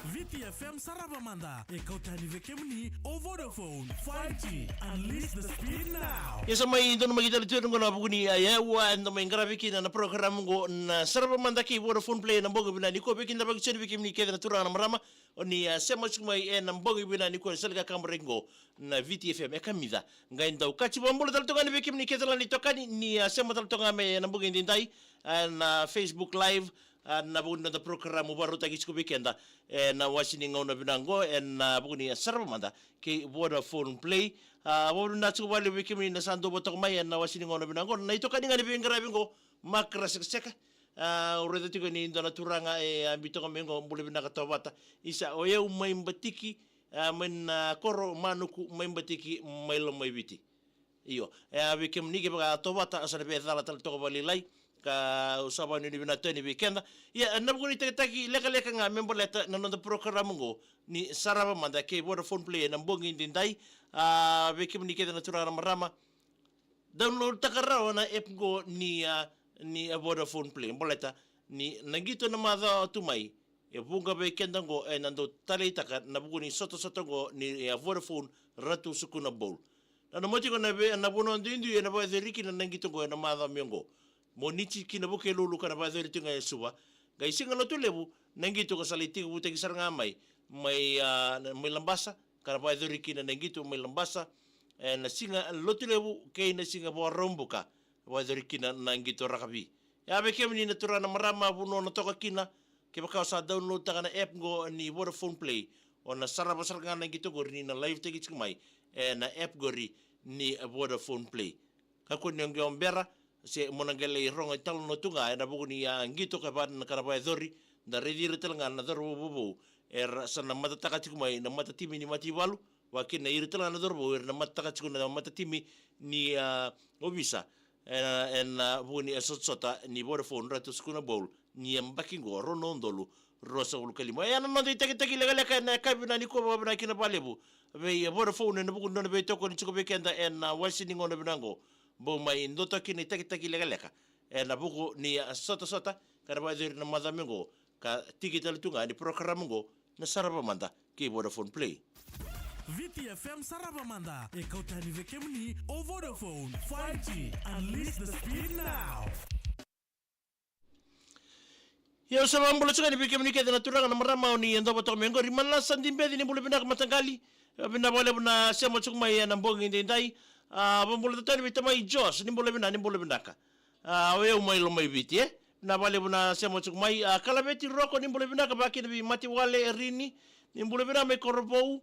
VTFM Sarabamanda e kau tani vekemni o Vodafone 5G. Unleash the speed now. Ya sama itu nama kita itu nunggu nabu ni ayah wa nama yang grafiki na program ngo na Sarabamanda ki Vodafone play na boga bina ni ko bekin da bagi chen vekemni keda na turang na marama oni sema chuma na boga bina ni ko selga kamrengo na VTFM e kamida ngai ndau kachi bambolo tal tokani vekemni keda la ni tokani ni sema tal tokame na boga indai na Facebook live na bunda da program baru tagi cukup weekenda na wasini ngau na binango na buni Sarabamanda ke Vodafone play bunda cukup bali wikimi na sando botok mai na wasini ngau na binango na itu kan ngani bingara bingo makra seka ureda tigo ni ndona turanga ambito kamengo mbule binaka tawata isa oye umai mbatiki men koro manuku mai mbatiki mai lo mai biti iyo wikim ni ke ba tawata asana be dala tal to bali lai ka usaba ni bina tani weekend ya nabu ni taki leka nga member leta nanondo program ngo ni Sarabamanda ke Vodafone play na mbongi ndindai wekim ni ke na turara marama download takara na app ngo ni Vodafone play mboleta ni nagito na madha tumai e bunga weekend ngo nando tali taka nabu ni soto ngo ni Vodafone ratu sukuna bowl na moti ko na bono ndindu na ba deriki na nangito ngo na madha miongo monichi kina boke lulu kana ba deri tinga yesuwa Gai singa lotu lebu nangito kasaliti butegi saranga mai mai lambasa kana pa dori kina nangito mai lambasa na singa lotu lebu kei na singa bo rombuka wa dori kina nangito rakabi ya be kemni na turana marama buno na toka kina ke baka sa download ta kana app go ni Vodafone Play ona saraba saranga nangito go ni na live tegi mai na app gori ni Vodafone Play kako ni ngiom se monangele ronga tal no tunga na buku ni ngito ka ban na karaba dori da redire telanga na doro bobo sana mata takatiku mai na mata timi ni mati walu wakin na iri telanga na doro na mata takatiku na mata timi ni obisa buku ni sota ni Vodafone ratu skuna bowl ni mbakingo rono ndolu rosa ulu kalimo na no teki legale ka na kabina ni ko babna kina palebu be Vodafone na buku no be toko ni chiko bekenda wasini ngono binango bo mai ndota kini taki lega na buku ni sota karaba dir na madamingo ka tikital tunga ni programingo na Sarabamanda ki Vodafone Play VTFM Sarabamanda e kautani vekemni o Vodafone 5G. Unleash the speed now. Yo sama mbolo tsuka ni vekemni ke na turanga na marama ni ndo bato mengo rimana sandimbe ni mbolo bina matangali bina bole bina sema tsukuma ya na mbongi ndai bambolo tatani bitamai Jos ni mbolo bina ka we umai lo mai biti na bale buna sema tsukmai kalabeti roko ni mbolo bina ka baki ni mati wale rini ni mbolo bina me korbo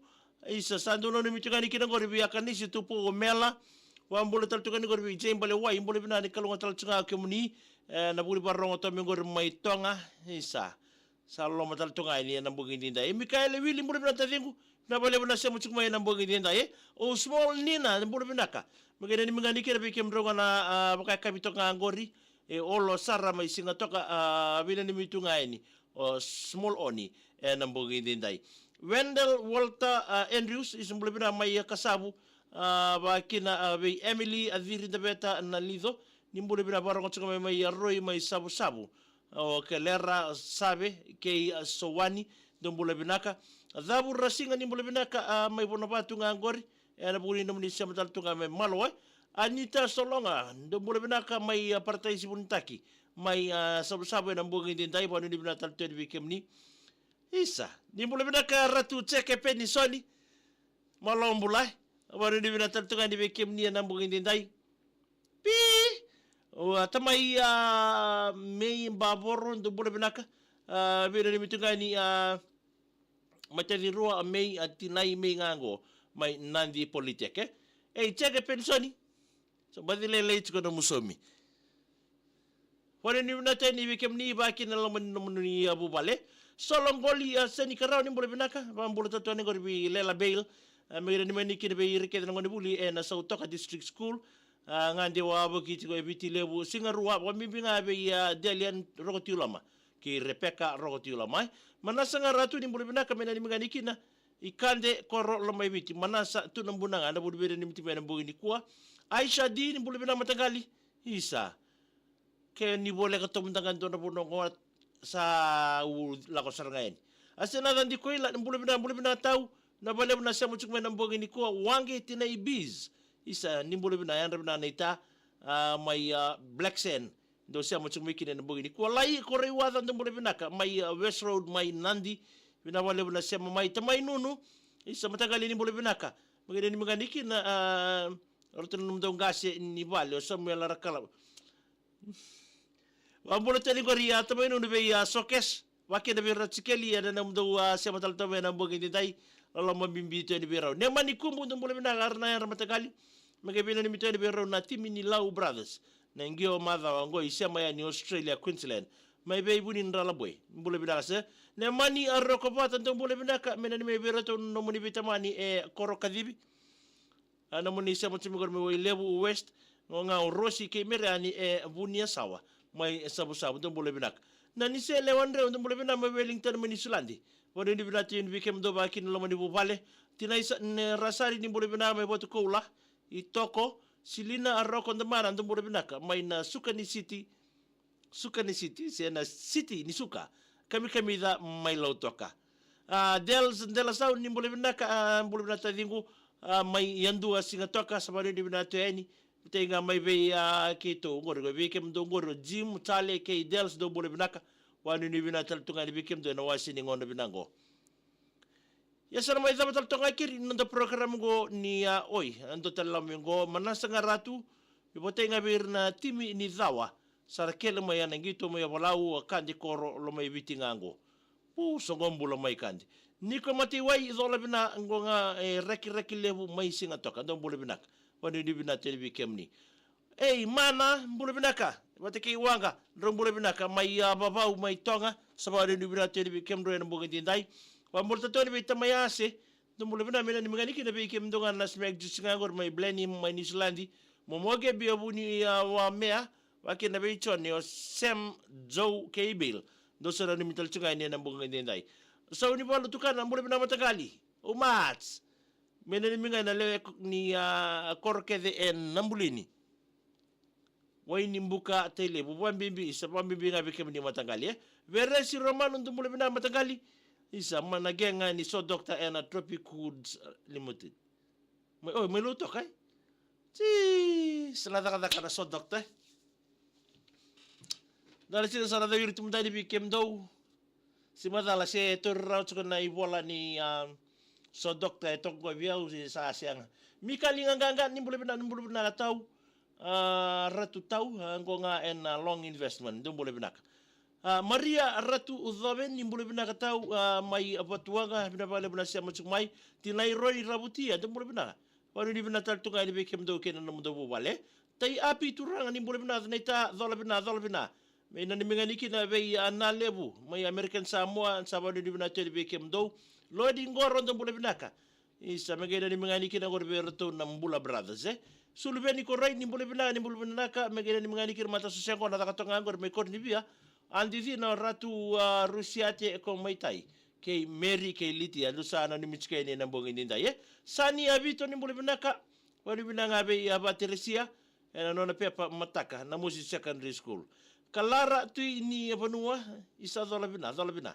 isa sanduno ni mitugani kina ngori bi akanisi tupu mela wa mbolo taltukani ngori bi jembale wa mbolo bina ni kalunga taltunga kemuni na buri barongo to ngori mai tonga isa salo matal tunga ni na mbugi ndinda Mikael Willy mbolo bina tavingu na bale buna sema tsukmai na mbugi ndinda o small nina mbolo bina ka magana ni mangani kira bikem ronga na baka kapitoka ngori olo sara mai singa toka bila ni mitunga ini o small oni na mbugi ndindai Wendell Walter Andrews isumble bina mai kasabu bakina be Emily adhiri dabeta na lido nimbule bina barongo tsuka mai Roy mai sabu o kelera sabe ke sowani dombule binaka dhabu rasinga nimbule binaka mai bonabatu ngangori na buni nomni samatal tunga mai malo Anita Solonga dombule binaka mai partai sibuntaki mai sabu na mbugi ndindai banu ni bina tal tedi bikemni isa nimbule binaka ratu cheke peni soni malombulai banu ni bina tal tunga ni bikemni na mbugi ndindai pi tamai mei baboro dombule binaka bina ni mitunga ni materi rua mei atinai mei ngango mai nandi politik cheke peni soni so badile late ko na musomi wala ni nata ni bikem ni baki na laman ni abu bale solongoli seni karao ni mbole binaka bambolo tatu ni gorbi lela bail mera ni mani kine be irike na ngoni buli na Sautoka District School ngande wa bokiti ko ebiti lebu singarua wa mimbinga be Delian Rogotiulama ki Rebecca Rogotiulama manasa ngaratu ni mbole binaka mena ni mangani kina ikande koro lama ebiti manasa tu nambunanga na budbere ni mtimena mbogini kwa Aisha di ni bule bina matangali isa ke ni bole ka tomundangan do na bunong sa lako sarangain asena dan di koila ni bule bina tau na bale na sa mutsuk men ambong ni ko wangi tina ibiz isa ni bule bina yan bina naita may Black Sand do sa mutsuk me kinen ambong ni ko lai ko rewatan do bule bina ka may West Road may Nandi bina bale na sa may tamay nunu isa matangali ni bule bina ka magani ni maganiki na Orton num gase ni vale o Samuel Arakala. Wambolo tani gori tamay no be sokes wake de bira tsikeli ada nam do sematal to na bogi dai lolo mabimbi to ni bira. Ne mani kumbu ndum bole na garna ya ramatakali. Mage bina ni mito ni bira na timi ni Lau Brothers. Na ngio madha wango isema ya ni Australia Queensland. Mai be ibuni ndala boy. Bole bina se ne mani arrokopata ndum bole bina ka mena ni me bira to no muni bitamani koro kadibi. Ana muni sa mutsi migor me lebu west nga rosi ke merani bunia sawa mai sabu do bole binak na ni se lewandre do bole binak me Wellington mani sulandi woni ni binati en wikem do bakin lo mani bu vale tinai ne rasari ni bole binak me botu koula itoko silina arroko ndamara do bole binak mai na Sukani City se na city ni suka kami da mai lautoka dela sau ni bole binak bole binak tadingu mai yandu singa toka sabari di bina tueni tenga mai be kito ngor go be kem do ngor jim tale ke dels do bole binaka wanu ni bina taltunga ni bikim do na wasi ni ngono binango. Ya sana mai zama taltunga kiri nanda program go ni oi ando talamingo manasa ngaratu ibote ngabir na timi ni zawa sara kele mai anangito mai walau kandi koro lo mai bitingango. Songombu lo mai kandi. Niko mati wai izola bina ngonga reki levu mai singa toka ndo mbule binaka. Wanu ni bina televi kemni. Mana mbule binaka. Wate ki wanga ndo mbule binaka mai babau mai tonga sabari ni bina televi kemro na mbuga ndai. Wa mbule tatoni bita mai ase ndo mbule bina mena ni mganiki na bikem ndonga na smek jusingangor mai bleni mai nislandi. Momoge biobu ni wa mea wake na bichoni o Sam Joe Cable. Dosa na mital chunga ni na mbuga ndai. So ni bolo tukana mbule bina matagali. Umats. Mena ni minga na lewe ni korkede en nambulini. Wai ni mbuka tele bubuan bimbi isa pambimbi nga bikem ni matagali Where si Romano ndu mbule bina matagali isa managenga ni so Dr. Ena Tropic Foods Limited. Meluto kay? Si salada ka na so Dr. Dala sila salada yuri tumda ni bikem daw. Si madala si turraw tsukon na ibola ni so Dr. Etong ko biyaw si sasiyang. Mikalinga ganga ni mbule bina tau. Ratu tau ngo nga en long investment dum boleh binak. Maria Ratu Udhaven ni boleh binak tau mai apatuanga bina bale bina sia macuk mai tinai roi rabutia dum boleh binak. Wanu ni bina tal tunga ni bekem do ken nam do bale. Tai api turang ni boleh binak neta dola bina. Me na ni mengani kina be na lebu mai American Samoa sabadu ni bina tel bekem do lodi ngoro dum boleh binaka. Isa megeda ni mengani kina gor be Ratu Nambula brothers Sulubeni ko right ni boleh binaka megena ni mengani kir mata susengo na takatonga ngor me kor ni bia andi na Ratu Rusia te ko maitai ke Mary ke Liti alu sana ni michke ni nambong ni ndai sani abito ni boleh binaka wali binanga be aba Teresia ena nona pepa mataka na musi secondary school kalara tu ni panua isa dola bina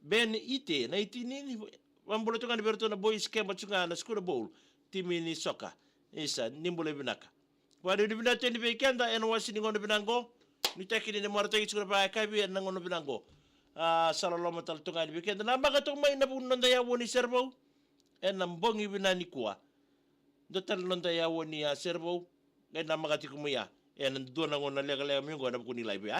ben ite na itini wambolo tunga ni berto na boys camp chunga na school bowl timi ni soka isa nimbole binaka wadu di binata ni bekenda en wasi ni ngono binango ni tekini ni marto ki chura pa kabi en ngono binango salalo matal tunga ni bekenda na baga to mai na bunno ya woni serbo en nambongi binani kwa dotal non ya woni serbo en na magati kumuya en do na ngono lega mi ngona kuni lai be